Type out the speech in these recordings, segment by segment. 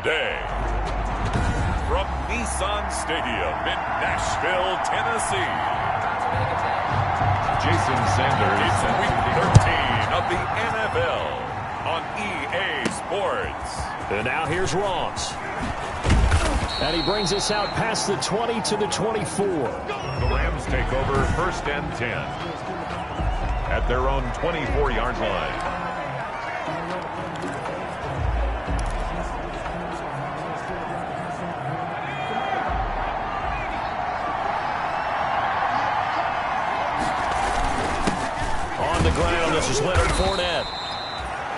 today. From Nissan Stadium in Nashville, Tennessee. Jason Sanders. It's Week 13 of the NFL on EA Sports. And now here's Ross. And he brings us out past the 20 to the 24. The Rams take over 1st and 10 at their own 24-yard line. Ground. This is Leonard Fournette.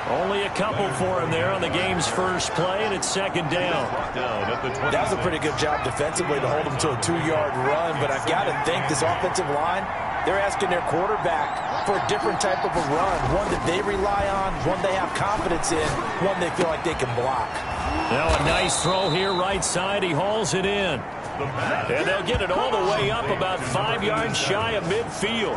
Only a couple for him there on the game's first play, and it's 2nd down. That was a pretty good job defensively to hold him to a 2-yard run, but I've got to think this offensive line, they're asking their quarterback for a different type of a run, one that they rely on, one they have confidence in, one they feel like they can block. Now a nice throw here, right side. He hauls it in. And they'll get it all the way up about 5 yards shy of midfield.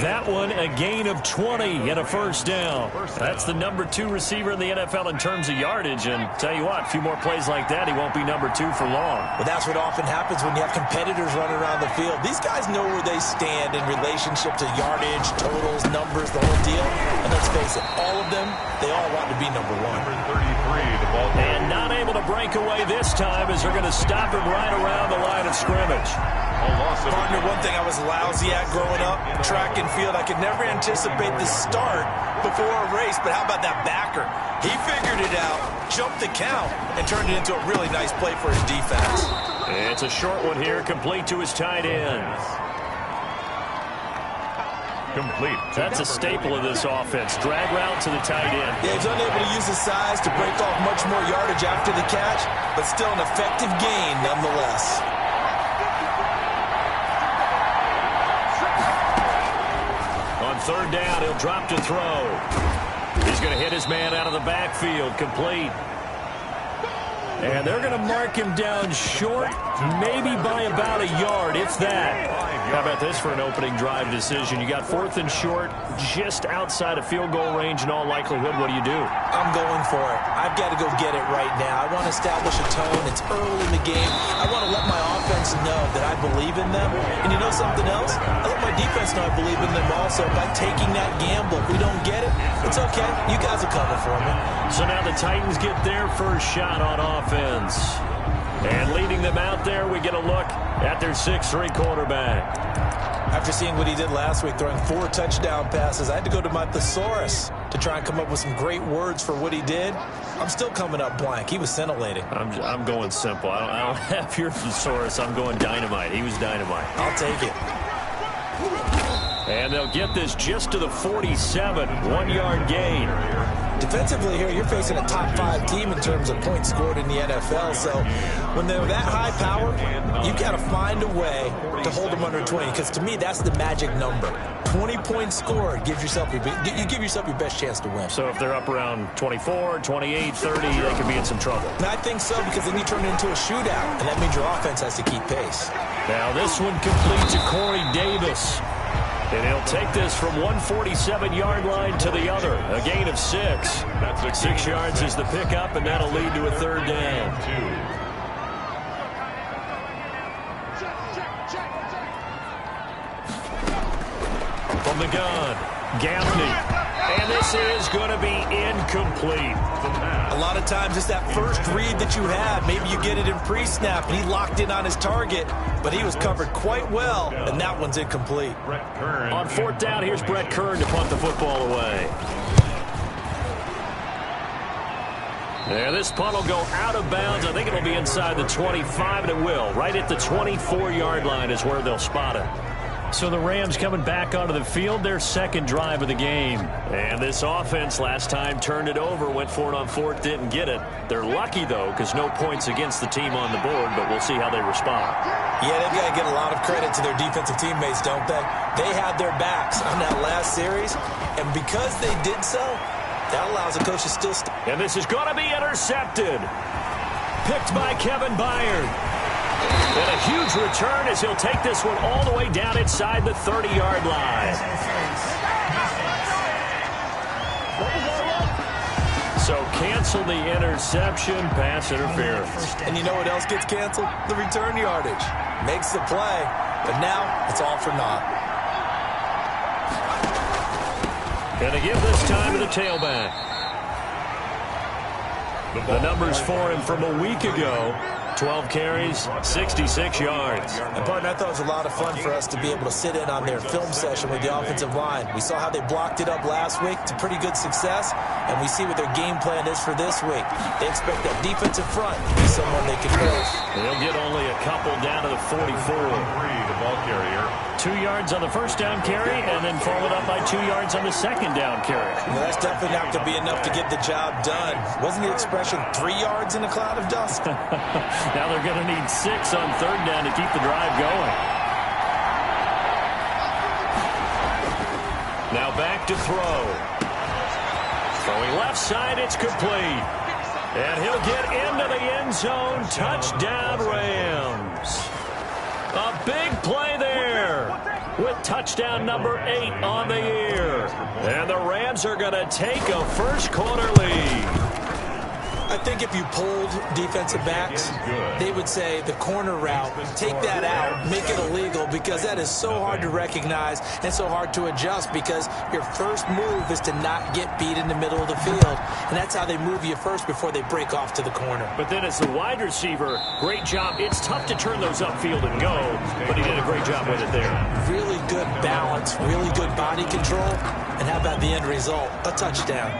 That one a gain of 20 and a 1st down. That's the number 2 receiver in the NFL in terms of yardage. And tell you what, a few more plays like that, he won't be number 2 for long. Well, that's what often happens when you have competitors running around the field. These guys know where they stand in relationship to yardage, totals, numbers, the whole deal. And let's face it, all of them, they all want to be number 1. Number 33, the ball. And not able to break away this time as they're going to stop him right around the line of scrimmage. Partner, one thing I was lousy at growing up, track and field, I could never anticipate the start before a race, but how about that backer? He figured it out, jumped the count, and turned it into a really nice play for his defense. It's a short one here, complete to his tight end. Complete. That's a staple of this offense. Drag route to the tight end. Yeah, he's unable to use his size to break off much more yardage after the catch, but still an effective gain nonetheless. On 3rd down, he'll drop to throw. He's going to hit his man out of the backfield. Complete. And they're going to mark him down short, maybe by about a yard, if that. How about this for an opening drive decision? You got 4th and short, just outside of field goal range in all likelihood. What do you do? I'm going for it. I've got to go get it right now. I want to establish a tone. It's early in the game. I want to let my offense know that I believe in them. And you know something else? I let my defense know I believe in them also by taking that gamble. If we don't get it, it's okay. You guys will cover for me. So now the Titans get their first shot on offense. And leading them out there, we get a look at their 6'3" quarterback. After seeing what he did last week, throwing 4 touchdown passes, I had to go to my thesaurus to try and come up with some great words for what he did. I'm still coming up blank. He was scintillating. I'm going simple. I don't have your thesaurus. I'm going dynamite. He was dynamite. I'll take it. And they'll get this just to the 47, 1-yard gain. Defensively here, you're facing a top 5 team in terms of points scored in the NFL. So when they're that high power, you got to find a way to hold them under 20. Because to me, that's the magic number. 20 points scored gives yourself you give yourself your best chance to win. So if they're up around 24, 28, 30, they could be in some trouble. And I think so, because then you turn it into a shootout, and that means your offense has to keep pace. Now this one complete to Corey Davis. And he'll take this from 147-yard line to the other. A gain of 6. That's 6 yards is the pickup, and that'll lead to a 3rd down. From the gun, Gaffney. And this is going to be incomplete. A lot of times it's that first read that you have. Maybe you get it in pre-snap, and he locked in on his target, but he was covered quite well, and that one's incomplete. On 4th down, here's Brett Kern to punt the football away. And this punt will go out of bounds. I think it'll be inside the 25, and it will. Right at the 24-yard line is where they'll spot it. So the Rams coming back onto the field, their 2nd drive of the game. And this offense last time turned it over, went for it on 4th, didn't get it. They're lucky, though, because no points against the team on the board, but we'll see how they respond. Yeah, they've got to get a lot of credit to their defensive teammates, don't they? They had their backs on that last series, and because they did so, that allows the coach to still and this is going to be intercepted. Picked by Kevin Byard. And a huge return as he'll take this one all the way down inside the 30-yard line. So cancel the interception, pass interference. And you know what else gets canceled? The return yardage. Makes the play, but now it's all for naught. Going to give this time to the tailback. The numbers for him from a week ago. 12 carries, 66 yards. And, partner, I thought it was a lot of fun for us to be able to sit in on their film session with the offensive line. We saw how they blocked it up last week to pretty good success, and we see what their game plan is for this week. They expect that defensive front to be someone they can face. They'll get only a couple down to the 44. The ball carrier. 2 yards on the first down carry, and then followed up by 2 yards on the second down carry. Well, that's definitely not going to be enough to get the job done. Wasn't the expression 3 yards in a cloud of dust? Now they're going to need 6 on third down to keep the drive going. Now back to throw. Throwing left side, it's complete. And he'll get into the end zone. Touchdown, Rams. A big play there with touchdown number 8 on the year. And the Rams are going to take a first quarter lead. I think if you polled defensive backs, they would say the corner route, take that out, make it illegal, because that is so hard to recognize and so hard to adjust, because your first move is to not get beat in the middle of the field. And that's how they move you first before they break off to the corner. But then as the wide receiver, great job. It's tough to turn those upfield and go, but he did a great job with it there. Really good balance, really good body control. And how about the end result? A touchdown.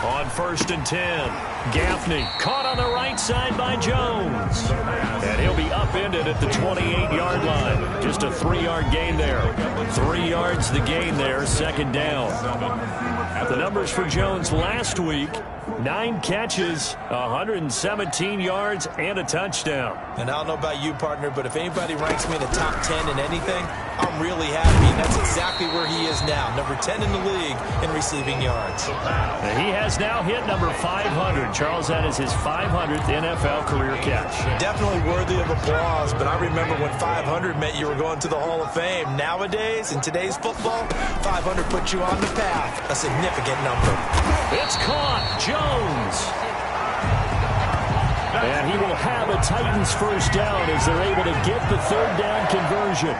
On 1st and 10, Gaffney caught on the right side by Jones. And he'll be upended at the 28-yard line. Just a 3-yard gain there. 3 yards the gain there, second down. The numbers for Jones last week, 9 catches, 117 yards, and a touchdown. And I don't know about you, partner, but if anybody ranks me in the top 10 in anything, I'm really happy. And that's exactly where he is now, number 10 in the league in receiving yards. And he has now hit number 500. Charles, that is his 500th NFL career catch. Definitely worthy of applause, but I remember when 500 meant you were going to the Hall of Fame. Nowadays, in today's football, 500 puts you on the path, a significant number. It's caught. Jones. And he will have a Titans first down as they're able to get the third down conversion.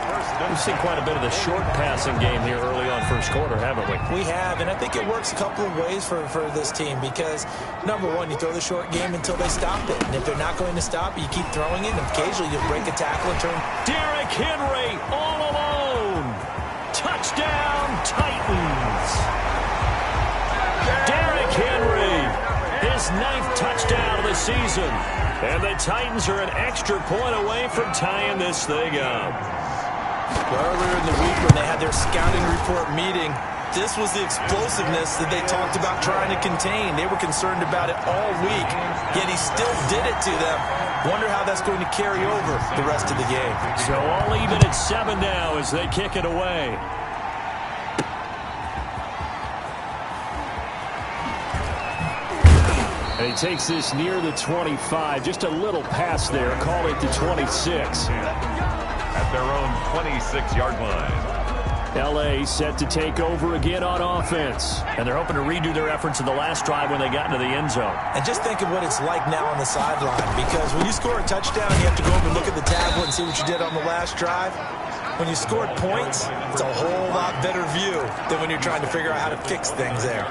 We've seen quite a bit of the short passing game here early on first quarter, haven't we? We have, and I think it works a couple of ways for this team because, number one, you throw the short game until they stop it. And if they're not going to stop it, you keep throwing it, and occasionally you'll break a tackle and turn. Derrick Henry all alone. Touchdown, Titans. Derrick Henry, his 9th touchdown of the season. And the Titans are an extra point away from tying this thing up. Earlier in the week when they had their scouting report meeting, this was the explosiveness that they talked about trying to contain. They were concerned about it all week, yet he still did it to them. Wonder how that's going to carry over the rest of the game. So all even at 7 now as they kick it away. And he takes this near the 25. Just a little pass there. Call it the 26. At their own 26-yard line. L.A. set to take over again on offense. And they're hoping to redo their efforts in the last drive when they got into the end zone. And just think of what it's like now on the sideline. Because when you score a touchdown, you have to go over and look at the tablet and see what you did on the last drive. When you scored points, it's a whole lot better view than when you're trying to figure out how to fix things there.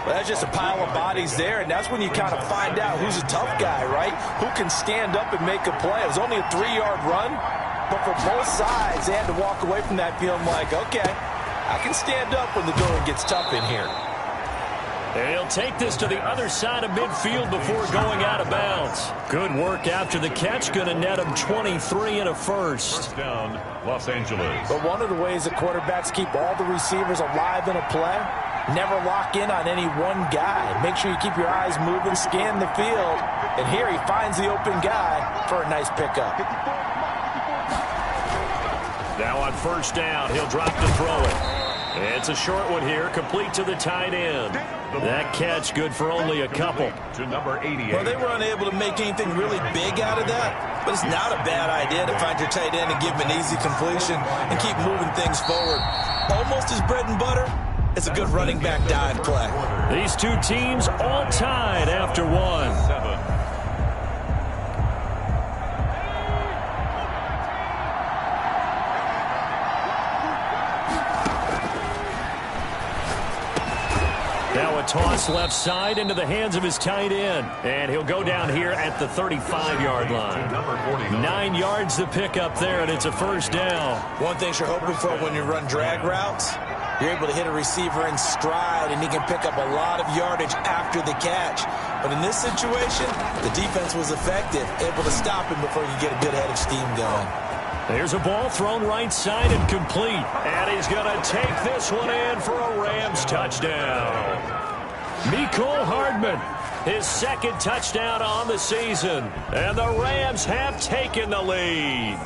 Well, that's just a pile of bodies there, and that's when you kind of find out who's a tough guy, right? Who can stand up and make a play. It was only a 3-yard run, but for both sides, they had to walk away from that feeling like, okay, I can stand up when the going gets tough in here. And he'll take this to the other side of midfield before going out of bounds. Good work after the catch. Going to net him 23 and a first. First down, Los Angeles. But one of the ways the quarterbacks keep all the receivers alive in a play, never lock in on any one guy. Make sure you keep your eyes moving, scan the field. And here he finds the open guy for a nice pickup. Now on first down, he'll drop to throw it. It's a short one here, complete to the tight end. That catch good for only a couple. To number 88. Well, they were unable to make anything really big out of that, but it's not a bad idea to find your tight end and give him an easy completion and keep moving things forward. Almost his bread and butter. It's a good running back dive play. These two teams all tied after one. 7. Now a toss left side into the hands of his tight end. And he'll go down here at the 35-yard line. 9 yards to pick up there, and it's a first down. One thing you're hoping for when you run drag routes, you're able to hit a receiver in stride, and he can pick up a lot of yardage after the catch. But in this situation, the defense was effective, able to stop him before you get a good head of steam going. There's a ball thrown right side and complete. And he's going to take this one in for a Rams touchdown. Mecole Hardman, his second touchdown on the season. And the Rams have taken the lead.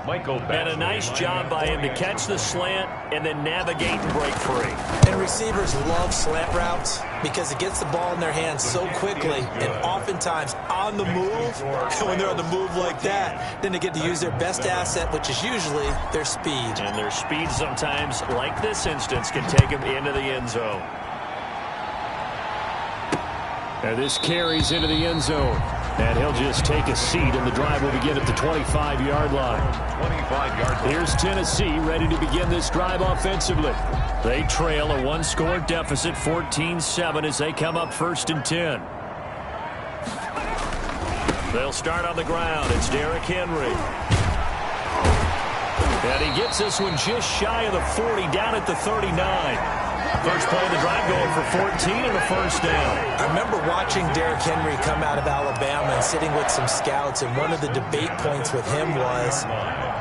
And a nice job by him to catch the slant and then navigate and break free. And receivers love slant routes because it gets the ball in their hands so quickly and oftentimes on the move. And when they're on the move like that, then they get to use their best asset, which is usually their speed. And their speed sometimes, like this instance, can take them into the end zone. And this carries into the end zone. And he'll just take a seat, and the drive will begin at the 25-yard line. 25-yard line. Here's Tennessee ready to begin this drive offensively. They trail a one-score deficit, 14-7, as they come up 1st and 10. They'll start on the ground. It's Derrick Henry. And he gets this one just shy of the 40, down at the 39. First play of the drive going for 14 and a first down. I remember watching Derrick Henry come out of Alabama and sitting with some scouts, and one of the debate points with him was,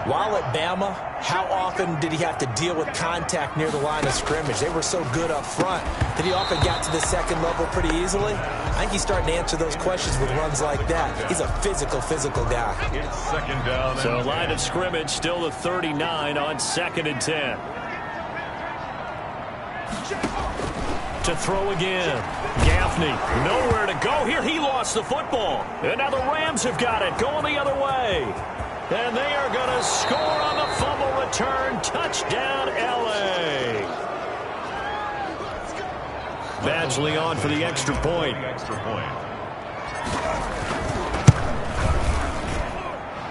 while at Bama, how often did he have to deal with contact near the line of scrimmage? They were so good up front that he often got to the second level pretty easily. I think he's starting to answer those questions with runs like that. He's a physical guy. It's second down. So line of scrimmage still the 39 on 2nd and 10. To throw again. Gaffney, nowhere to go here. He lost the football. And now the Rams have got it, going the other way. And they are going to score on the fumble return. Touchdown, L.A. Badgley on for the extra point.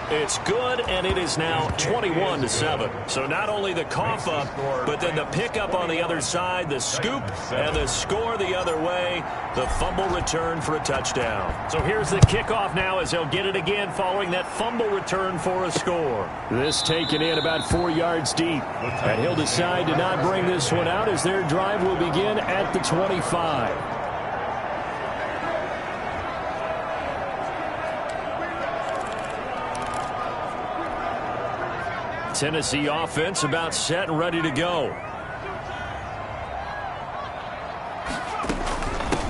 It's good, and it is now 21-7. So not only the cough up, but then the pickup on the other side, the scoop, and the score the other way, the fumble return for a touchdown. So here's the kickoff now as they'll get it again following that fumble return for a score. This taken in about 4 yards deep. And he'll decide to not bring this one out as their drive will begin at the 25. Tennessee offense about set and ready to go.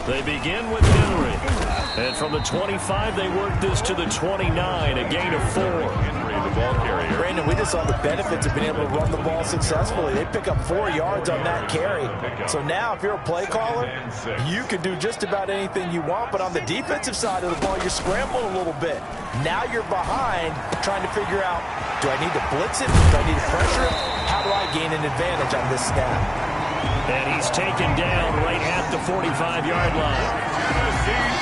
They begin with Henry. And from the 25, they work this to the 29, a gain of 4. Henry, the ball carrier. Brandon, we just saw the benefits of being able to run the ball successfully. They pick up 4 yards on that carry. So now if you're a play caller, you can do just about anything you want. But on the defensive side of the ball, you're scrambling a little bit. Now you're behind trying to figure out, do I need to blitz it? Do I need to pressure it? How do I gain an advantage on this snap? And he's taken down right at the 45-yard line.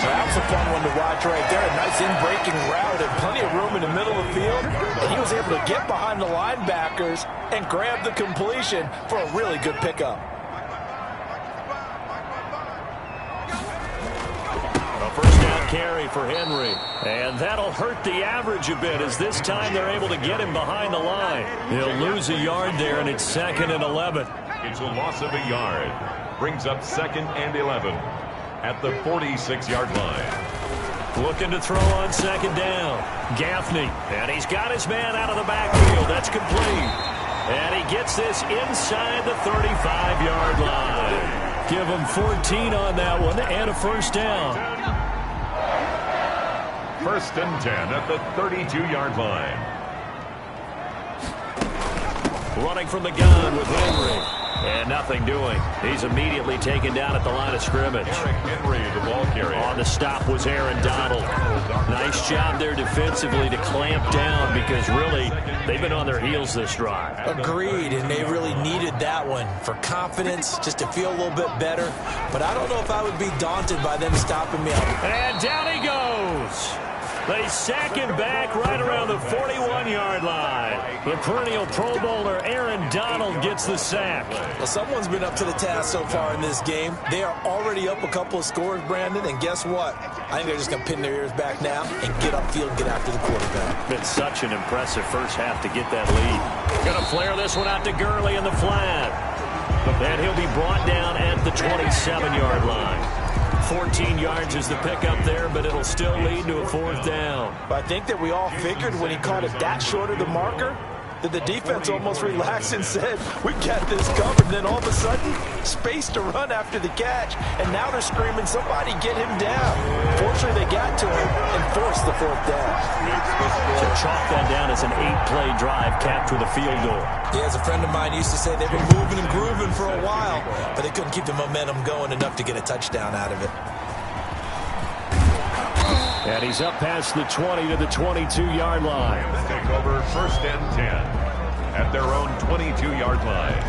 That's a fun one to watch right there. A nice in-breaking route and plenty of room in the middle of the field. And he was able to get behind the linebackers and grab the completion for a really good pickup. A first down carry for Henry. And that'll hurt the average a bit as this time they're able to get him behind the line. He'll lose a yard there, and it's 2nd and 11. It's a loss of a yard. Brings up 2nd and 11 at the 46-yard line. Looking to throw on 2nd down. Gaffney. And he's got his man out of the backfield. That's complete. And he gets this inside the 35-yard line. Give him 14 on that one and a first down. 1st and 10 at the 32-yard line. Running from the gun with Henry. And nothing doing. He's immediately taken down at the line of scrimmage. Eric Henry, the ball carrier. On the stop was Aaron Donald. Nice job there defensively to clamp down because really they've been on their heels this drive. Agreed, and they really needed that one for confidence, just to feel a little bit better. But I don't know if I would be daunted by them stopping me up. And down he goes. They sack him back right around the 41-yard line. The perennial Pro Bowler Aaron Donald gets the sack. Well, someone's been up to the task so far in this game. They are already up a couple of scores, Brandon, and guess what? I think they're just going to pin their ears back now and get upfield and get after the quarterback. Been such an impressive first half to get that lead. Going to flare this one out to Gurley in the flat. And he'll be brought down at the 27-yard line. 14 yards is the pickup there, but it'll still lead to a fourth down. But I think that we all figured when he caught it that short of the marker that the defense almost relaxed and said, we got this covered. And then all of a sudden, space to run after the catch. And now they're screaming, somebody get him down. Fortunately, they got to him and forced the fourth down. So chalk that down as an 8-play drive capped with a field goal. Yeah, as a friend of mine used to say, they've been moving and grooving for a while, but they couldn't keep the momentum going enough to get a touchdown out of it. And he's up past the 20 to the 22-yard line. Take over 1st and 10 at their own 22-yard line.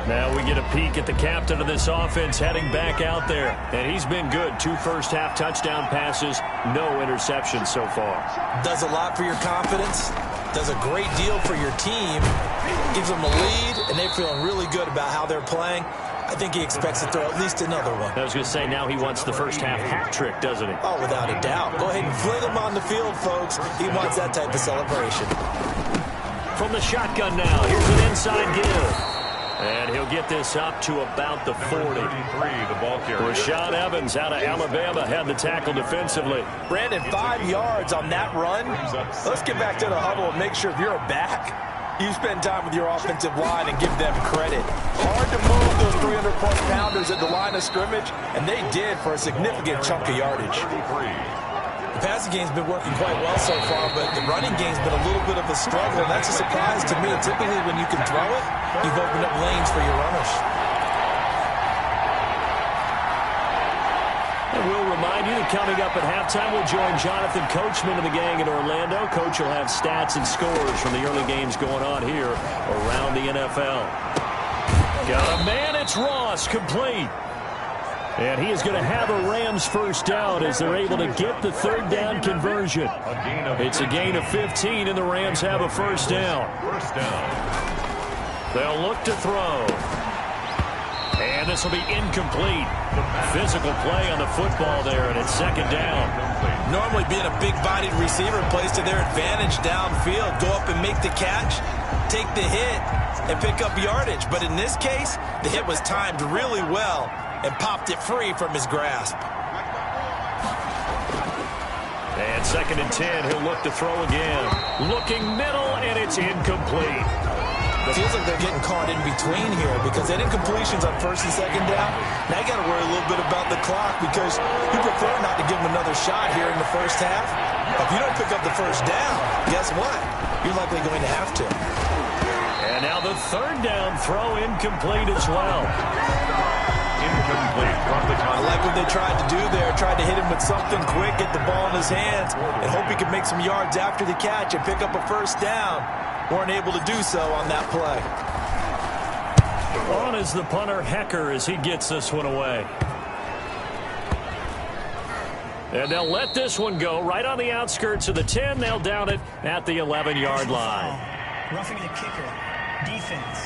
Now we get a peek at the captain of this offense heading back out there. And he's been good. 2 first-half touchdown passes, no interceptions so far. Does a lot for your confidence. Does a great deal for your team. Gives them a lead, and they're feeling really good about how they're playing. I think he expects to throw at least another one. I was going to say, now he wants the first-half hat trick, doesn't he? Oh, without a doubt. Go ahead and fling him on the field, folks. He wants that type of celebration. From the shotgun now, here's an inside give. And he'll get this up to about the 40. 33, the ball carrier. Rashaan Evans out of Alabama had the tackle defensively. Brandon, 5 yards on that run. Let's get back to the huddle and make sure if you're a back, you spend time with your offensive line and give them credit. Hard to move those 300-plus pounders at the line of scrimmage, and they did for a significant chunk of yardage. The passing game's been working quite well so far, but the running game's been a little bit of a struggle, and that's a surprise to me. Typically, when you can throw it, you've opened up lanes for your runners. And we'll remind you that coming up at halftime, we'll join Jonathan Coachman and the gang in Orlando. Coach will have stats and scores from the early games going on here around the NFL. Got a man, it's Ross, complete. And he is going to have a Rams first down as they're able to get the third down conversion. It's a gain of 15, and the Rams have a first down. They'll look to throw. And this will be incomplete. Physical play on the football there, and it's second down. Normally being a big-bodied receiver plays to their advantage downfield. Go up and make the catch, take the hit, and pick up yardage. But in this case, the hit was timed really well and popped it free from his grasp. And 2nd and 10, he'll look to throw again. Looking middle, and it's incomplete. It feels like they're getting caught in between here because they had incompletions on 1st and 2nd down. Now you got to worry a little bit about the clock because you prefer not to give them another shot here in the first half. But if you don't pick up the first down, guess what? You're likely going to have to. And now the 3rd down throw incomplete as well. Incomplete from the I like what they tried to do there. Tried to hit him with something quick, get the ball in his hands, and hope he could make some yards after the catch and pick up a first down. Weren't able to do so on that play. On is the punter, Hecker, as he gets this one away. And they'll let this one go right on the outskirts of the 10. They'll down it at the 11-yard line. Roughing the kicker. Defense.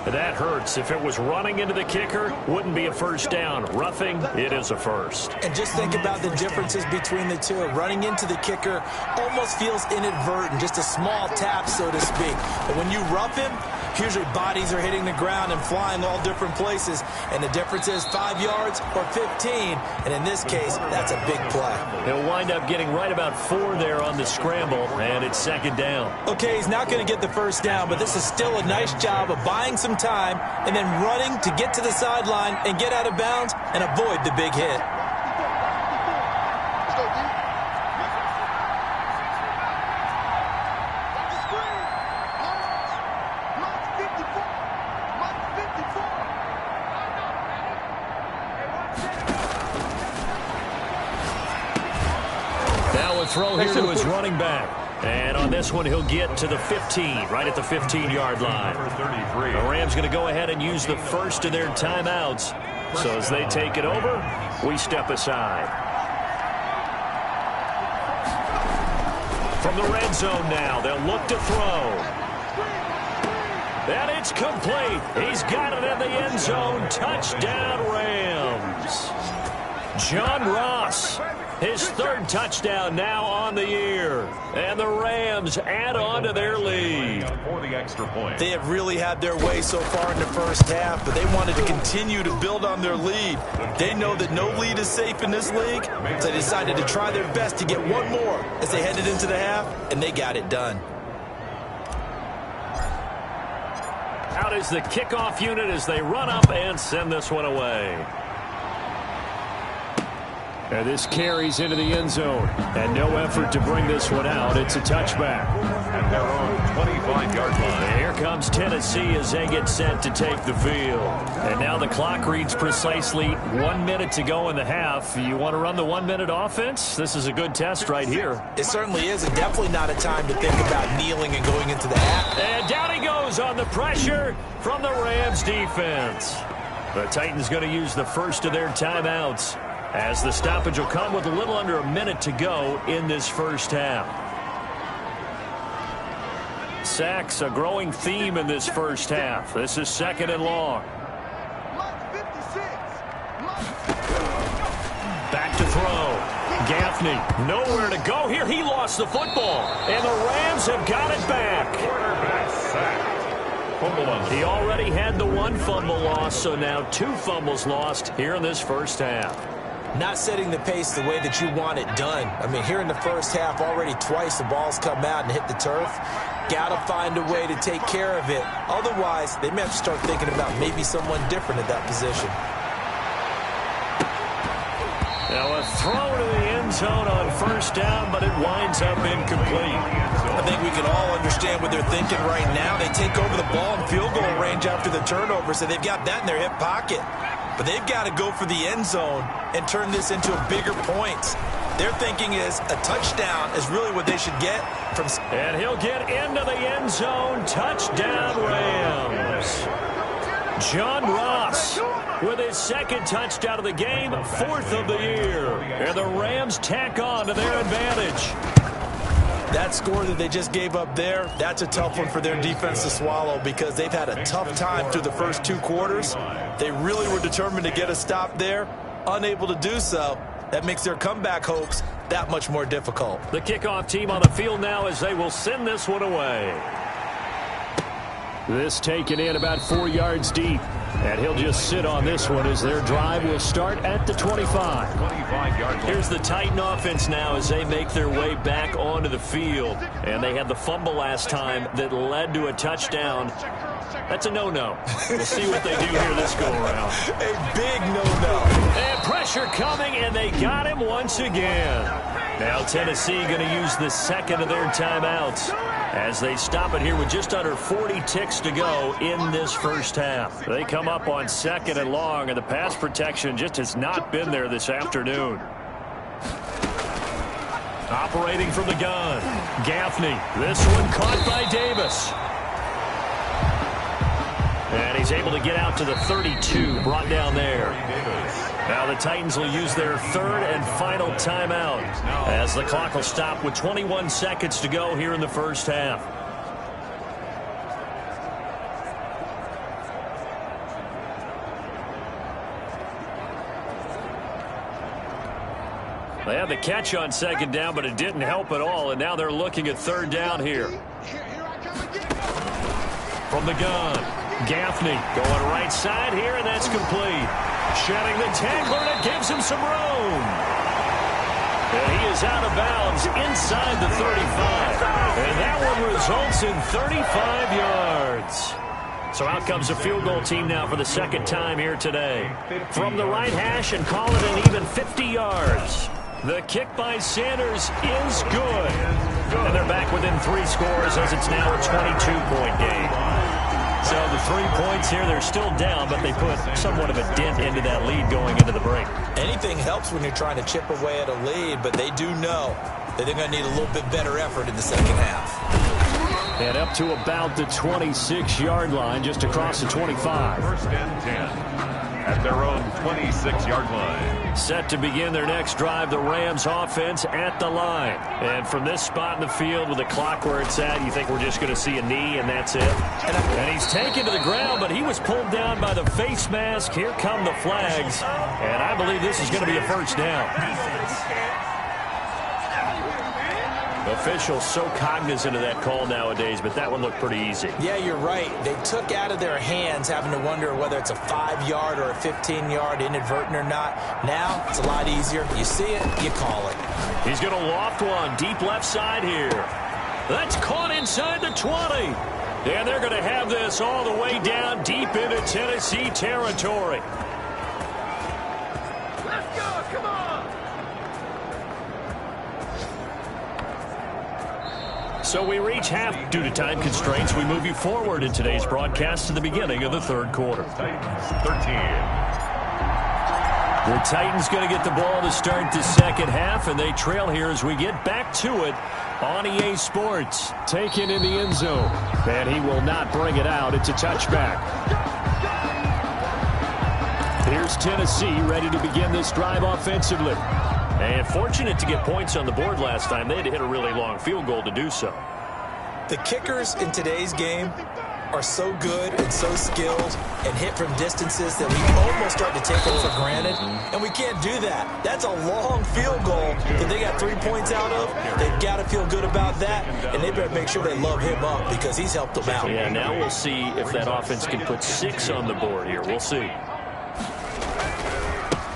That hurts. If it was running into the kicker, wouldn't be a first down. Roughing, it is a first. And just think about the differences between the two. Running into the kicker almost feels inadvertent, just a small tap, so to speak. But when you rough him, usually bodies are hitting the ground and flying all different places. And the difference is 5 yards or 15. And in this case, that's a big play. He'll wind up getting right about 4 there on the scramble, and it's 2nd down. Okay, he's not going to get the first down, but this is still a nice job of buying some time and then running to get to the sideline and get out of bounds and avoid the big hit. throw here to his running back. And on this one, he'll get to the 15, right at the 15-yard line. The Rams going to go ahead and use the first of their timeouts. So as they take it over, we step aside. From the red zone now, they'll look to throw. And it's complete. He's got it in the end zone. Touchdown, Rams. John Ross, his third touchdown now on the year. And the Rams add on to their lead. For the extra point. They have really had their way so far in the first half, but they wanted to continue to build on their lead. They know that no lead is safe in this league, so they decided to try their best to get one more as they headed into the half, and they got it done. Out is the kickoff unit as they run up and send this one away. And this carries into the end zone. And no effort to bring this one out. It's a touchback. At their own 25-yard line. And here comes Tennessee as they get set to take the field. And now the clock reads precisely 1 minute to go in the half. You want to run the 1 minute offense? This is a good test right here. It certainly is, and definitely not a time to think about kneeling and going into the half. And down he goes on the pressure from the Rams defense. The Titans going to use the first of their timeouts, as the stoppage will come with a little under a minute to go in this first half. Sacks, a growing theme in this first half. This is second and long. Back to throw. Gaffney, nowhere to go here. He lost the football, and the Rams have got it back. Quarterback sacked. He already had the one fumble loss, so now 2 fumbles lost here in this first half. Not setting the pace the way that you want it done. I mean, here in the first half, already twice the ball's come out and hit the turf. Got to find a way to take care of it. Otherwise, they may have to start thinking about maybe someone different at that position. Now a throw to the end zone on first down, but it winds up incomplete. I think we can all understand what they're thinking right now. They take over the ball in field goal range after the turnover, so they've got that in their hip pocket. But they've got to go for the end zone and turn this into a bigger point. Their thinking is a touchdown is really what they should get from. And he'll get into the end zone. Touchdown, Rams. John Ross with his second touchdown of the game, 4th of the year. And the Rams tack on to their advantage. That score that they just gave up there, that's a tough one for their defense to swallow because they've had a tough time through the first 2 quarters. They really were determined to get a stop there, unable to do so. That makes their comeback hopes that much more difficult. The kickoff team on the field now as they will send this one away. This taken in about 4 yards deep. And he'll just sit on this one as their drive will start at the 25. 25-yard line. Here's the Titan offense now as they make their way back onto the field. And they had the fumble last time that led to a touchdown. That's a no-no. We'll see what they do here this go-around. A big no-no. And pressure coming, and they got him once again. Now Tennessee going to use the second of their timeouts as they stop it here with just under 40 ticks to go in this first half. They come up on second and long, and the pass protection just has not been there this afternoon. Operating from the gun, Gaffney. This one caught by Davis. And he's able to get out to the 32, brought down there. Now the Titans will use their third and final timeout as the clock will stop with 21 seconds to go here in the first half. They had the catch on second down, but it didn't help at all, and now they're looking at third down here. From the gun, Gaffney going right side here, and that's complete. Shedding the tackler, and it gives him some room. And he is out of bounds inside the 35. And that one results in 35 yards. So out comes the field goal team now for the second time here today. From the right hash and call it an even 50 yards. The kick by Sanders is good. And they're back within 3 scores as it's now a 22-point game. So the 3 points here, they're still down, but they put somewhat of a dent into that lead going into the break. Anything helps when you're trying to chip away at a lead, but they do know that they're going to need a little bit better effort in the second half. And up to about the 26-yard line, just across the 25. First and 10 at their own 26-yard line. Set to begin their next drive, the Rams offense at the line. And from this spot in the field with the clock where it's at, you think we're just going to see a knee and that's it? And he's taken to the ground, but he was pulled down by the face mask. Here come the flags. And I believe this is going to be a first down. Officials so cognizant of that call nowadays, but that one looked pretty easy. Yeah, you're right. They took out of their hands having to wonder whether it's a 5-yard or a 15-yard inadvertent or not. Now, it's a lot easier. You see it, you call it. He's going to loft one deep left side here. That's caught inside the 20. And they're going to have this all the way down deep into Tennessee territory. Let's go, come on! So we reach half due to time constraints. We move you forward in today's broadcast to the beginning of the third quarter. Titans 13. The Titans going to get the ball to start the second half, and they trail here as we get back to it on EA Sports. Taken in the end zone, and he will not bring it out. It's a touchback. Here's Tennessee ready to begin this drive offensively. And fortunate to get points on the board last time. They had to hit a really long field goal to do so. The kickers in today's game are so good and so skilled and hit from distances that we almost start to take them for granted, and we can't do that. That's a long field goal that they got 3 points out of. They've got to feel good about that, and they better make sure they love him up because he's helped them out. Yeah, now we'll see if that offense can put 6 on the board here. We'll see.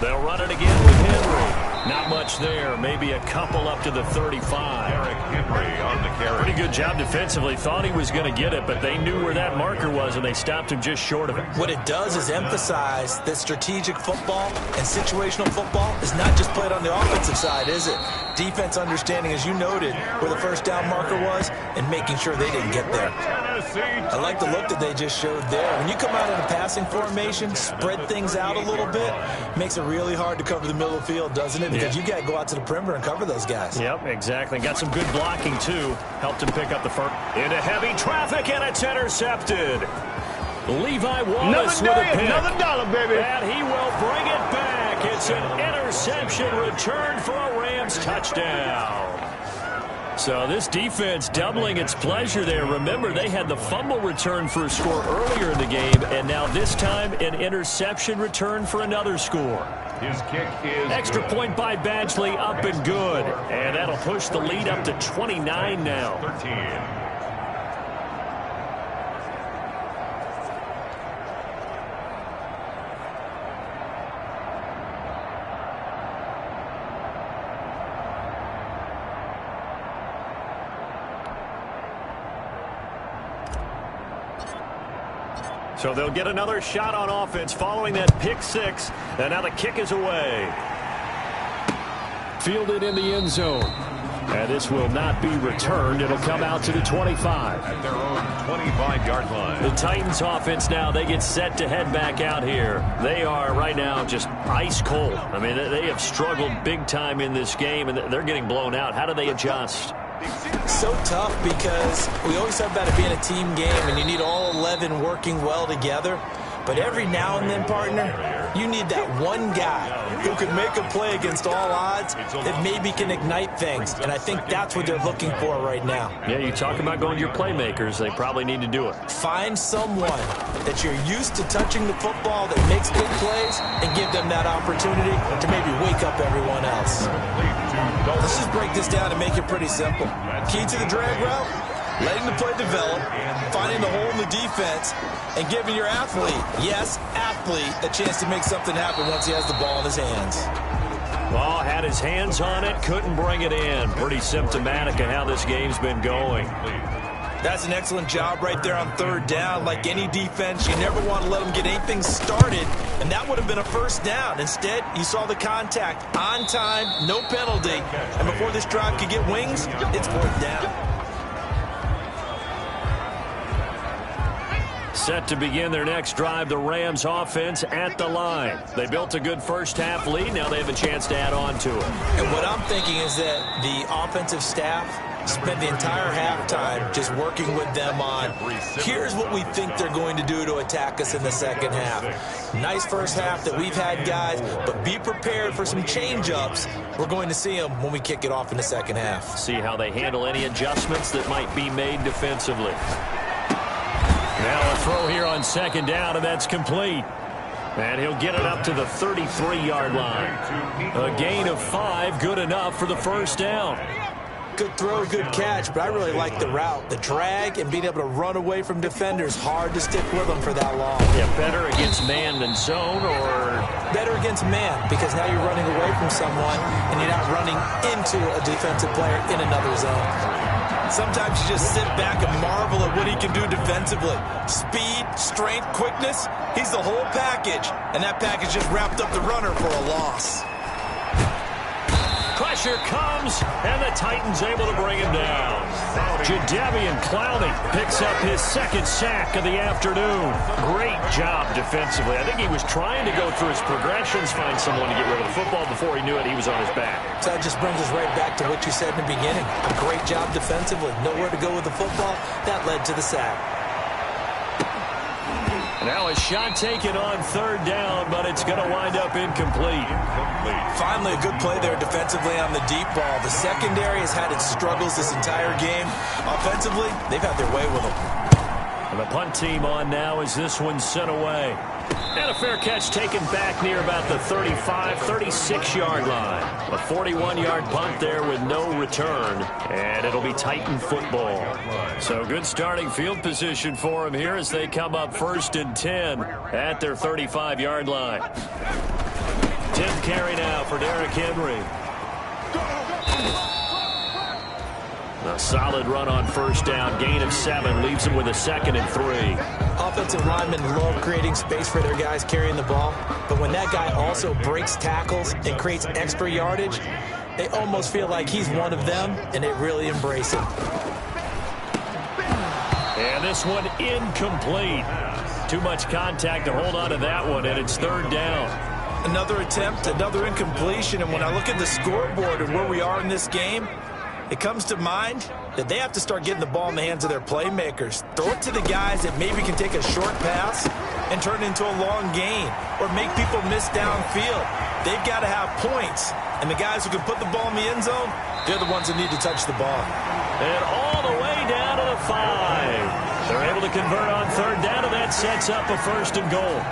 They'll run it again with Henry. Not much there. Maybe a couple up to the 35. Eric Henry on the carry. Pretty good job defensively. Thought he was going to get it, but they knew where that marker was, and they stopped him just short of it. What it does is emphasize that strategic football and situational football is not just played on the offensive side, is it? Defense understanding, as you noted, where the first down marker was and making sure they didn't get there. I like the look that they just showed there. When you come out in a passing formation, spread things out a little bit, makes it really hard to cover the middle of the field, doesn't it? Because you got to go out to the perimeter and cover those guys. Yep, exactly. Got some good blocking, too. Helped him pick up the first. Into heavy traffic, and it's intercepted. Levi Wallace with a pick. Another dollar, baby. And he will bring it back. It's an interception return for a Rams touchdown. So this defense doubling its pleasure there. Remember, they had the fumble return for a score earlier in the game, and now this time an interception return for another score. His kick is Extra good. point by Badgley, up and good. And that'll push the lead up to 29 now. 13. So they'll get another shot on offense following that pick six. And now the kick is away. Fielded in the end zone. And this will not be returned. It'll come out to the 25. At their own 25-yard line. The Titans offense now, they get set to head back out here. They are right now just ice cold. I mean, they have struggled big time in this game, and they're getting blown out. How do they adjust? So tough because we always talk about it being a team game and you need all 11 working well together. But every now and then, partner, you need that one guy who can make a play against all odds that maybe can ignite things. And I think that's what they're looking for right now. Yeah, you talk about going to your playmakers. They probably need to do it. Find someone that you're used to touching the football that makes big plays and give them that opportunity to maybe wake up everyone else. Let's just break this down and make it pretty simple. Key to the drag route, letting the play develop, finding the hole in the defense, and giving your athlete, yes, athlete, a chance to make something happen once he has the ball in his hands. Well, had his hands on it, couldn't bring it in. Pretty symptomatic of how this game's been going. That's an excellent job right there on third down. Like any defense, you never want to let them get anything started, and that would have been a first down. Instead, you saw the contact on time, no penalty, and before this drive could get wings, it's fourth down. Set to begin their next drive, the Rams offense at the line. They built a good first-half lead. Now they have a chance to add on to it. And what I'm thinking is that the offensive staff spent the entire halftime just working with them on, here's what we think they're going to do to attack us in the second half. Nice first half that we've had, guys, but be prepared for some change-ups. We're going to see them when we kick it off in the second half. See how they handle any adjustments that might be made defensively. Now a throw here on second down, and that's complete. And he'll get it up to the 33-yard line. A gain of 5, good enough for the first down. Good throw, good catch, but I really like the route. The drag and being able to run away from defenders, hard to stick with them for that long. Yeah, better against man than zone, or? Better against man, because now you're running away from someone and you're not running into a defensive player in another zone. Sometimes you just sit back and marvel at what he can do defensively. Speed, strength, quickness, he's the whole package. And that package just wrapped up the runner for a loss. Pressure comes, and the Titans able to bring him down. Jadeveon Clowney picks up his second sack of the afternoon. Great job defensively. I think he was trying to go through his progressions, find someone to get rid of the football. Before he knew it, he was on his back. So that just brings us right back to what you said in the beginning. A great job defensively. Nowhere to go with the football. That led to the sack. Now a shot taken on third down, but it's going to wind up incomplete. Finally, a good play there defensively on the deep ball. The secondary has had its struggles this entire game. Offensively, they've had their way with them. And the punt team on now as this one's sent away. And a fair catch taken back near about the 35, 36-yard line. A 41-yard punt there with no return. And it'll be Titan football. So good starting field position for them here as they come up 1st and 10 at their 35-yard line. 10th carry now for Derrick Henry. A solid run on first down. Gain of 7 leaves them with a 2nd and 3. Offensive linemen love creating space for their guys carrying the ball. But when that guy also breaks tackles and creates extra yardage, they almost feel like he's one of them, and they really embrace him. And this one incomplete. Too much contact to hold on to that one, and it's 3rd down. Another attempt, another incompletion, and when I look at the scoreboard and where we are in this game, it comes to mind that they have to start getting the ball in the hands of their playmakers. Throw it to the guys that maybe can take a short pass and turn it into a long gain or make people miss downfield. They've got to have points, and the guys who can put the ball in the end zone, they're the ones that need to touch the ball. And all the way down to the 5. They're able to convert on 3rd down, and that sets up a 1st and goal.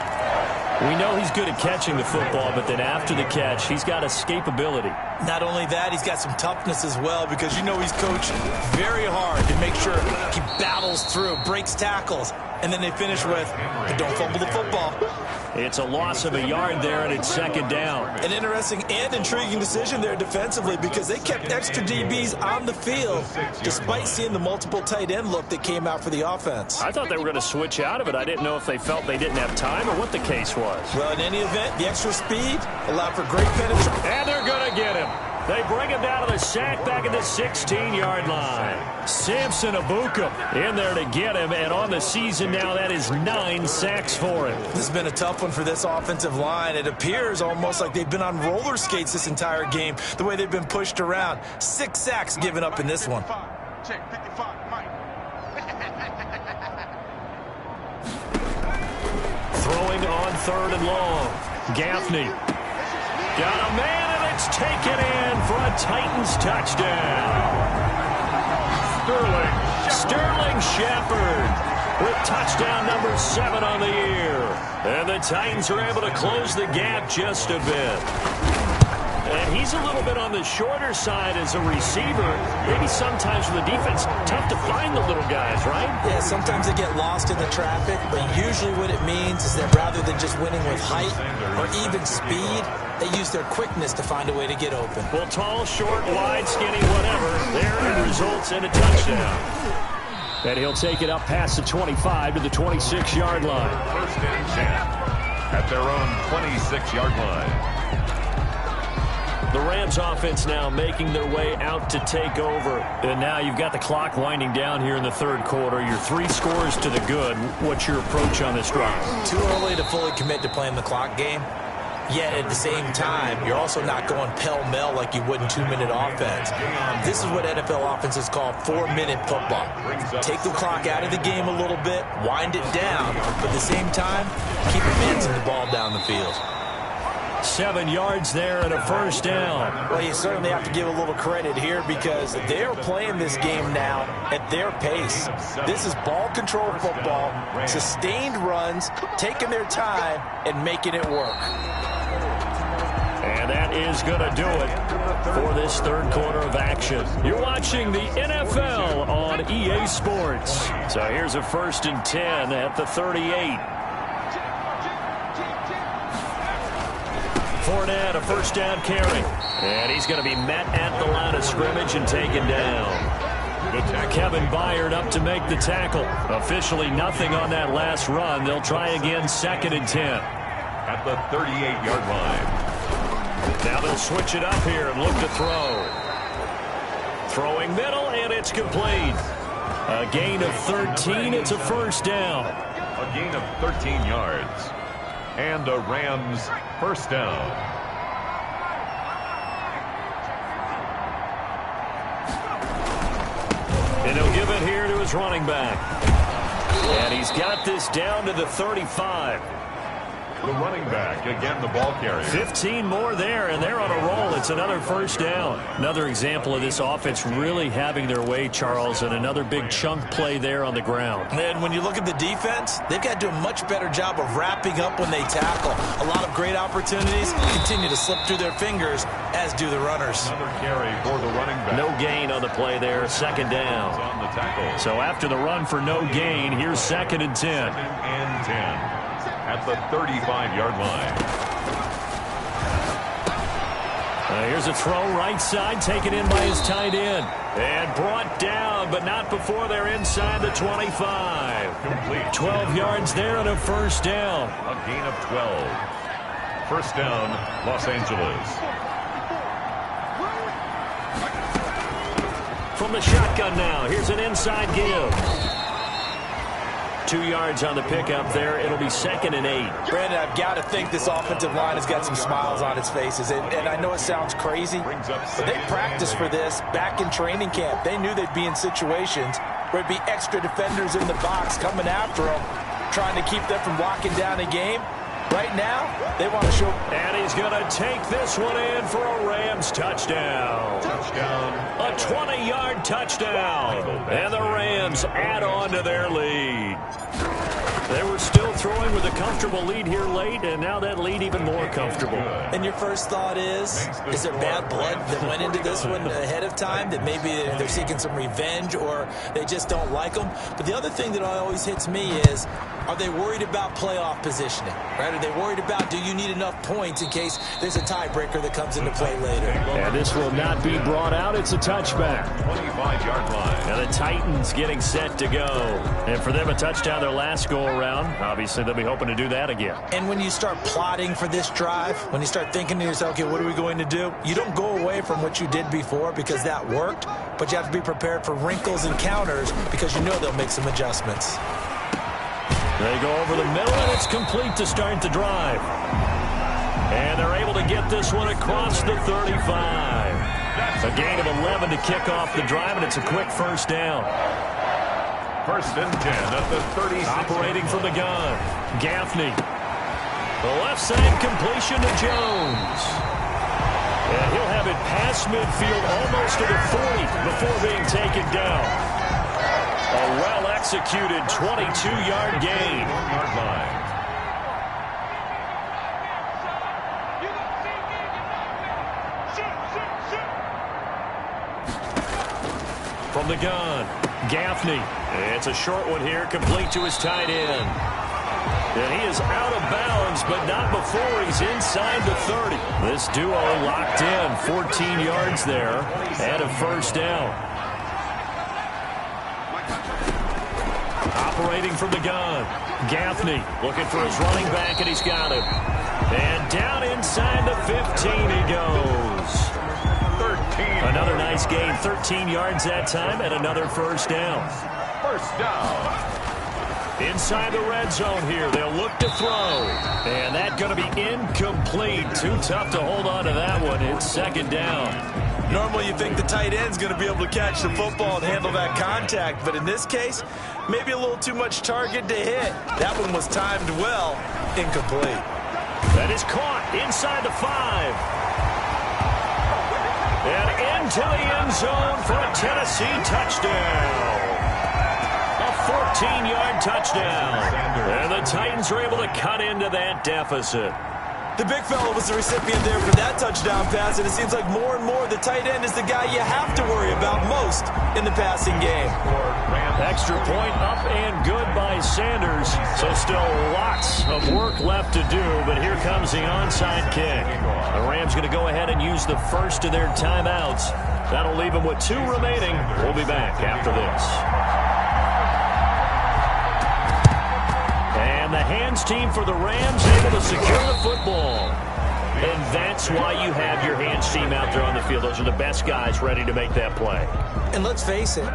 We know he's good at catching the football, but then after the catch, he's got escapability. Not only that, he's got some toughness as well, because you know he's coached very hard to make sure he battles through, breaks tackles, and then they finish with, don't fumble the football. It's a loss of a yard there, and it's 2nd down. An interesting and intriguing decision there defensively, because they kept extra DBs on the field despite seeing the multiple tight end look that came out for the offense. I thought they were going to switch out of it. I didn't know if they felt they didn't have time or what the case was. Well, in any event, the extra speed allowed for great penetration. And they're going to get him. They bring him down to the sack back at the 16-yard line. Samson Abuka in there to get him, and on the season now, that is 9 sacks for him. This has been a tough one for this offensive line. It appears almost like they've been on roller skates this entire game, the way they've been pushed around. 6 sacks given up in this one. Check 55, Mike. Throwing on 3rd and long. Gaffney got a man, and it's taken in for a Titans touchdown. Sterling Shepard with touchdown number 7 on the year. And the Titans are able to close the gap just a bit. And he's a little bit on the shorter side as a receiver. Maybe sometimes for the defense, tough to find the little guys, right? Yeah, sometimes they get lost in the traffic, but usually what it means is that rather than just winning with height or even speed, they use their quickness to find a way to get open. Well, tall, short, wide, skinny, whatever, there it results in a touchdown. And he'll take it up past the 25 to the 26-yard line. 1st and 10 at their own 26-yard line. The Rams offense now making their way out to take over. And now you've got the clock winding down here in the third quarter. Your 3 scores to the good. What's your approach on this drive? Too early to fully commit to playing the clock game. Yet at the same time, you're also not going pell-mell like you would in 2-minute offense. This is what NFL offenses call 4-minute football. Take the clock out of the game a little bit, wind it down, but at the same time, keep advancing the ball down the field. 7 yards there and a first down. Well, you certainly have to give a little credit here because they are playing this game now at their pace. This is ball control football, sustained runs, taking their time, and making it work. And that is going to do it for this third quarter of action. You're watching the NFL on EA Sports. So here's a 1st and 10 at the 38. Fournette, a first down carry. And he's going to be met at the line of scrimmage and taken down. Kevin Byard up to make the tackle. Officially nothing on that last run. They'll try again 2nd and 10. At the 38-yard line. Now they'll switch it up here and look to throw. Throwing middle, and it's complete. A gain of 13. It's a first down. A gain of 13 yards. And a Rams first down. And he'll give it here to his running back. And he's got this down to the 35. The running back, again the ball carrier. 15 more there, and they're on a roll. It's another first down. Another example of this offense really having their way, Charles, and another big chunk play there on the ground. And when you look at the defense, they've got to do a much better job of wrapping up when they tackle. A lot of great opportunities continue to slip through their fingers, as do the runners. Another carry for the running back. No gain on the play there, 2nd down. On the tackle. So after the run for no gain, here's 2nd and 10. 2nd and 10. At the 35-yard line. Here's a throw right side, taken in by his tight end. And brought down, but not before they're inside the 25. Complete. 12 yards there and a first down. A gain of 12. First down, Los Angeles. From the shotgun now, here's an inside give. 2 yards on the pickup there. It'll be 2nd and 8. Brandon, I've got to think this offensive line has got some smiles on its faces. And I know it sounds crazy, but they practiced for this back in training camp. They knew they'd be in situations where it'd be extra defenders in the box coming after them, trying to keep them from locking down a game. Right now, they want to show. And he's going to take this one in for a Rams touchdown. A 20-yard touchdown. And the Rams add on to their lead. They were still throwing with a comfortable lead here late, and now that lead even more comfortable. And your first thought is there bad blood that went into this one ahead of time, that maybe they're seeking some revenge or they just don't like them? But the other thing that always hits me is, are they worried about playoff positioning? Right? Are they worried about, do you need enough points in case there's a tiebreaker that comes into play later? And this will not be brought out. It's a touchback. 25-yard line. And the Titans getting set to go. And for them, a touchdown their last go-around. Obviously, they'll be hoping to do that again. And when you start plotting for this drive, when you start thinking to yourself, okay, what are we going to do? You don't go away from what you did before because that worked, but you have to be prepared for wrinkles and counters because you know they'll make some adjustments. They go over the middle, and it's complete to start the drive. And they're able to get this one across the 35. A gain of 11 to kick off the drive, and it's a quick first down. 1st and 10 at the 30. Operating from the gun, Gaffney. The left side completion to Jones. And he'll have it past midfield almost to the 40 before being taken down. A well-executed 22-yard gain. Yard line. From the gun, Gaffney. It's a short one here, complete to his tight end. And he is out of bounds, but not before he's inside the 30. This duo locked in, 14 yards there, and a first down. Operating from the gun, Gaffney looking for his running back, and he's got him. And down inside the 15 he goes. 13. Another nice gain, 13 yards that time, and another first down. First down. Inside the red zone here, they'll look to throw. And that's going to be incomplete. Too tough to hold on to that one. It's second down. Normally you think the tight end's going to be able to catch the football and handle that contact, but in this case, maybe a little too much target to hit. That one was timed well. Incomplete. That is caught inside the 5. And into the end zone for a Tennessee touchdown. A 14-yard touchdown. And the Titans are able to cut into that deficit. The big fella was the recipient there for that touchdown pass, and it seems like more and more the tight end is the guy you have to worry about most in the passing game. Extra point up and good by Sanders. So still lots of work left to do, but here comes the onside kick. The Rams going to go ahead and use the first of their timeouts. That'll leave them with 2 remaining. We'll be back after this. And the hands team for the Rams able to secure the football. And that's why you have your hands team out there on the field. Those are the best guys ready to make that play. And let's face it,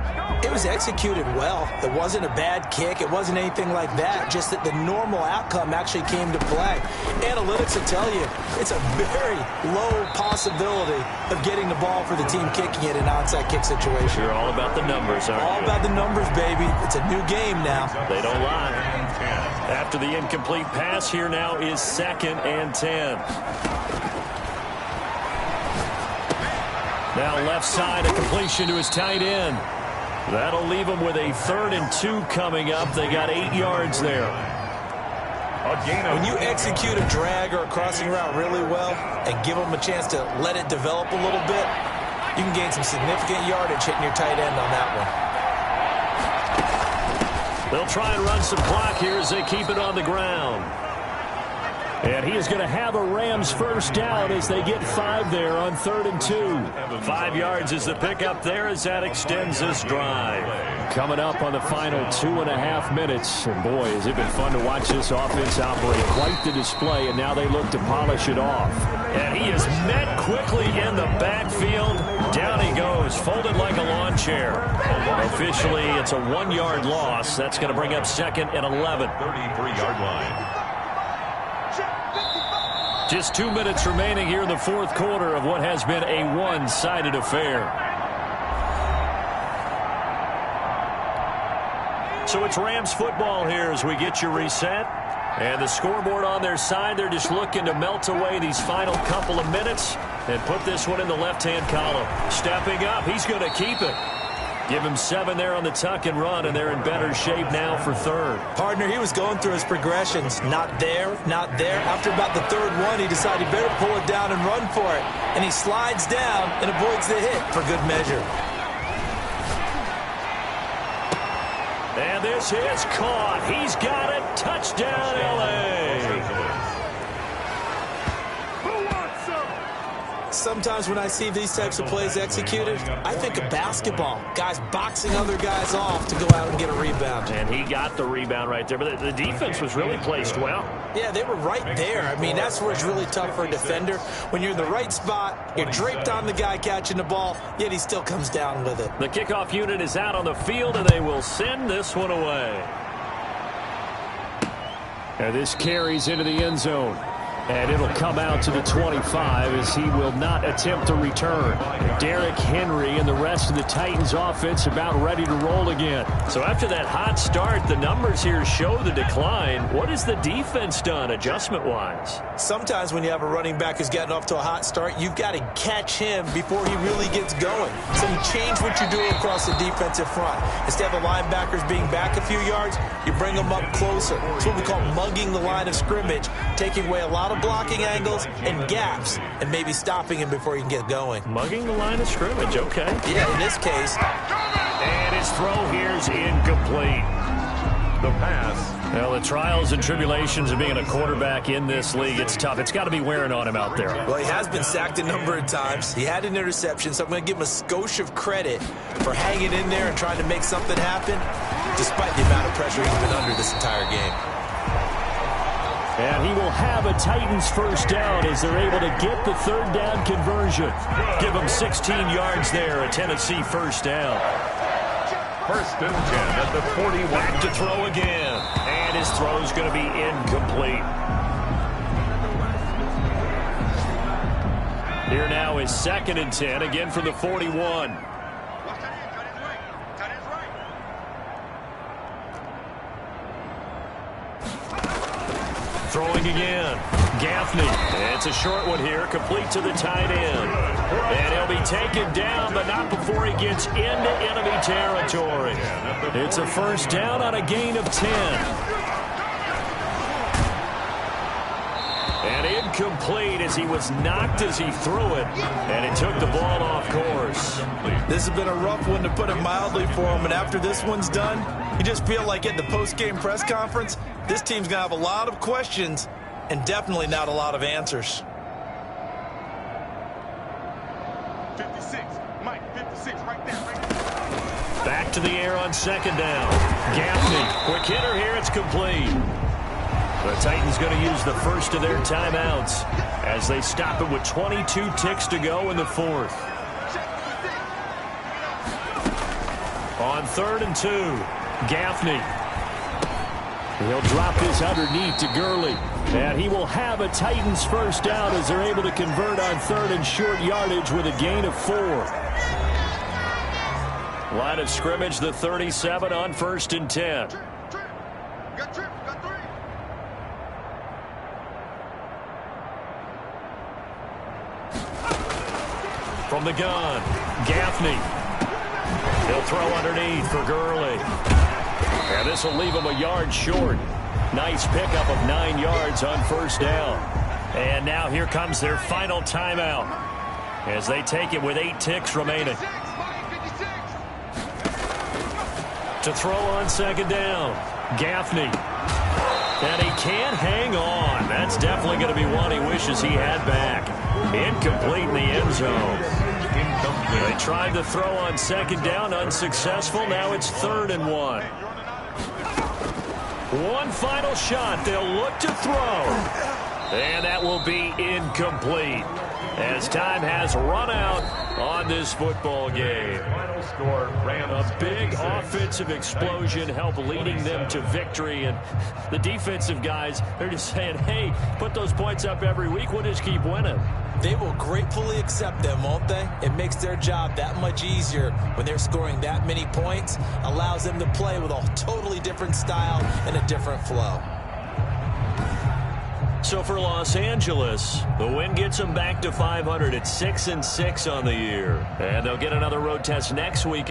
it was executed well. It wasn't a bad kick. It wasn't anything like that. Just that the normal outcome actually came to play. Analytics will tell you it's a very low possibility of getting the ball for the team kicking it in an onside kick situation. You're all about the numbers, aren't you? All about the numbers, baby. It's a new game now. They don't lie. After the incomplete pass, here now is 2nd and 10. Now left side, a completion to his tight end. That'll leave him with a 3rd and 2 coming up. They got 8 yards there. When you execute a drag or a crossing route really well and give them a chance to let it develop a little bit, you can gain some significant yardage hitting your tight end on that one. They'll try and run some clock here as they keep it on the ground. And he is going to have a Rams first down as they get 5 there on 3rd and 2. 5 yards is the pickup there as that extends this drive. Coming up on the final 2.5 minutes. And boy, has it been fun to watch this offense operate. Quite the display, and now they look to polish it off. And he is met quickly in the backfield. Down he goes, folded like a lawn chair. Officially, it's a 1-yard loss. That's going to bring up 2nd and 11. 33-yard line. Just 2 minutes remaining here in the 4th quarter of what has been a one-sided affair. So it's Rams football here as we get you reset. And the scoreboard on their side, they're just looking to melt away these final couple of minutes and put this one in the left-hand column. Stepping up, he's going to keep it. Give him 7 there on the tuck and run, and they're in better shape now for 3rd. Partner, he was going through his progressions. Not there, not there. After about the 3rd one, he decided he better pull it down and run for it. And he slides down and avoids the hit for good measure. And this is caught. He's got it. Touchdown, L.A. Sometimes when I see these types of plays executed, I think of basketball. Guys boxing other guys off to go out and get a rebound. And he got the rebound right there, but the defense was really placed well. Yeah, they were right there. I mean, that's where it's really tough for a defender. When you're in the right spot, you're draped on the guy catching the ball, yet he still comes down with it. The kickoff unit is out on the field, and they will send this one away. And this carries into the end zone. And it'll come out to the 25 as he will not attempt to return. Derrick Henry and the rest of the Titans offense about ready to roll again. So after that hot start, the numbers here show the decline. What has the defense done adjustment-wise? Sometimes when you have a running back who's gotten off to a hot start, you've got to catch him before he really gets going. So you change what you're doing across the defensive front. Instead of the linebackers being back a few yards, you bring them up closer. It's what we call mugging the line of scrimmage, taking away a lot of blocking angles and gaps and maybe stopping him before he can get going. Mugging the line of scrimmage, okay. Yeah, in this case. And his throw here's incomplete. The pass. Well, the trials and tribulations of being a quarterback in this league, it's tough. It's got to be wearing on him out there. Well, he has been sacked a number of times. He had an interception, so I'm going to give him a skosh of credit for hanging in there and trying to make something happen, despite the amount of pressure he's been under this entire game. And he will have a Titans first down as they're able to get the third down conversion. Give him 16 yards there, a Tennessee first down. First and 10 at the 41. Back to throw again. And his throw's going to be incomplete. Here now is second and 10, again from the 41. Throwing again. Gaffney. It's a short one here, complete to the tight end. And he'll be taken down, but not before he gets into enemy territory. It's a first down on a gain of 10. And incomplete as he was knocked as he threw it. And it took the ball off course. This has been a rough one, to put it mildly, for him. And after this one's done, you just feel like at the post-game press conference, this team's going to have a lot of questions and definitely not a lot of answers. 56. Mike, 56 right there. Back to the air on second down. Gaffney. Quick hitter here. It's complete. The Titans going to use the first of their timeouts as they stop it with 22 ticks to go in the fourth. On 3rd and 2, Gaffney. He'll drop this underneath to Gurley. And he will have a Titans first down as they're able to convert on 3rd and short yardage with a gain of 4. Line of scrimmage, the 37 on 1st and 10. Got 3. From the gun, Gaffney. He'll throw underneath for Gurley. And this will leave him a yard short. Nice pickup of 9 yards on first down. And now here comes their final timeout as they take it with 8 ticks remaining. To throw on second down, Gaffney. And he can't hang on. That's definitely going to be one he wishes he had back. Incomplete in the end zone. They tried to throw on second down, unsuccessful. Now it's 3rd and 1. One final shot. They'll look to throw. And that will be incomplete as time has run out on this football game. Final score, Rams. A big offensive explosion helped leading them to victory. And the defensive guys, they're just saying, hey, put those points up every week. We'll just keep winning. They will gratefully accept them, won't they? It makes their job that much easier when they're scoring that many points. Allows them to play with a totally different style and a different flow. So for Los Angeles, the win gets them back to 500 at 6-6 on the year. And they'll get another road test next week.